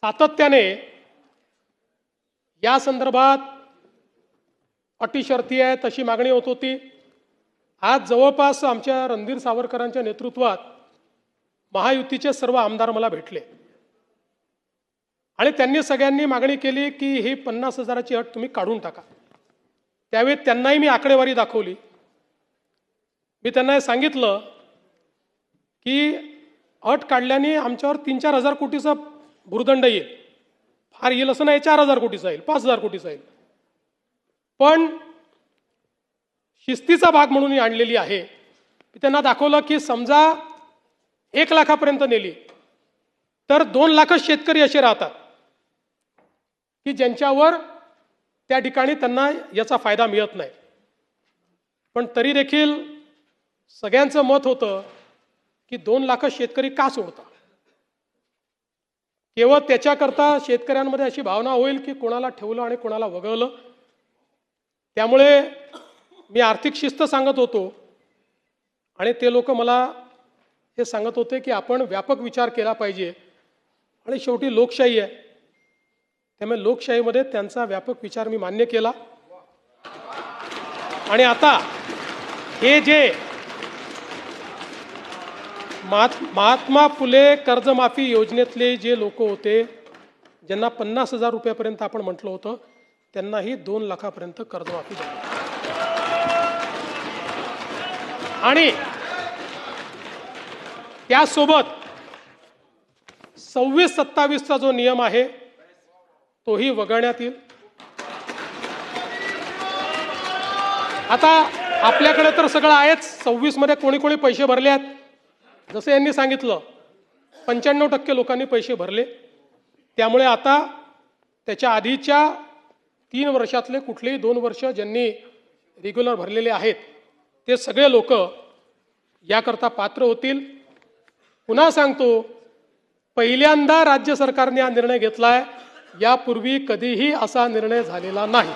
सातत्याने या संदर्भात अटी शर्ती आहे तशी मागणी होत होती। आज जवळपास आमच्या रणधीर सावरकरांच्या नेतृत्वात महायुतीचे सर्व आमदार मला भेटले आणि त्यांनी सगळ्यांनी मागणी केली की ही 50,000ची अट तुम्ही काढून टाका। त्यावेळी त्यांनाही मी आकडेवारी दाखवली। मी त्यांना हे सांगितलं की अट काढल्याने आमच्यावर 3-4 हजार कोटीचा भूर्दंड येईल, फार येईल असं नाही, 4,000 कोटीचा येईल, 5,000 कोटीचा येईल, पण शिस्तीचा भाग म्हणून ही आणलेली आहे। मी त्यांना दाखवलं की समजा 1 लाखापर्यंत नेली तर 2 लाख शेतकरी असे राहतात की ज्यांच्यावर त्या ठिकाणी त्यांना याचा फायदा मिळत नाही। पण तरी देखील सगळ्यांचं मत होतं की 2 लाख शेतकरी का सोडतात। केवळ त्याच्याकरता शेतकऱ्यांमध्ये अशी भावना होईल की कोणाला ठेवलं आणि कोणाला वगळलं। त्यामुळे मी आर्थिक शिस्त सांगत होतो आणि ते लोक मला हे सांगत होते की आपण व्यापक विचार केला पाहिजे आणि शेवटी लोकशाही आहे, त्यामुळे लोकशाहीमध्ये त्यांचा व्यापक विचार मी मान्य केला। आणि आता हे जे महात्मा फुले कर्जमाफी योजनेतले जे लोक होते ज्यांना 50,000 रुपयापर्यंत आपण म्हटलं होतं त्यांनाही 2 लाखापर्यंत कर्जमाफी झाली। आणि त्यासोबत 26-27चा जो नियम आहे तोही वगळण्यात येईल। आता आपल्याकडे तर सगळं आहेच, 26 मध्ये कोणी कोणी पैसे भरले आहेत जसं यांनी सांगितलं 95% लोकांनी पैसे भरले। त्यामुळे आता त्याच्या आधीच्या 3 वर्षातले कुठलेही 2 वर्ष ज्यांनी रेग्युलर भरलेले आहेत ते सगळे लोक याकरता पात्र होतील। पुन्हा सांगतो, पहिल्यांदा राज्य सरकारने हा निर्णय घेतलाय, यापूर्वी कधीही असा निर्णय झालेला नाही।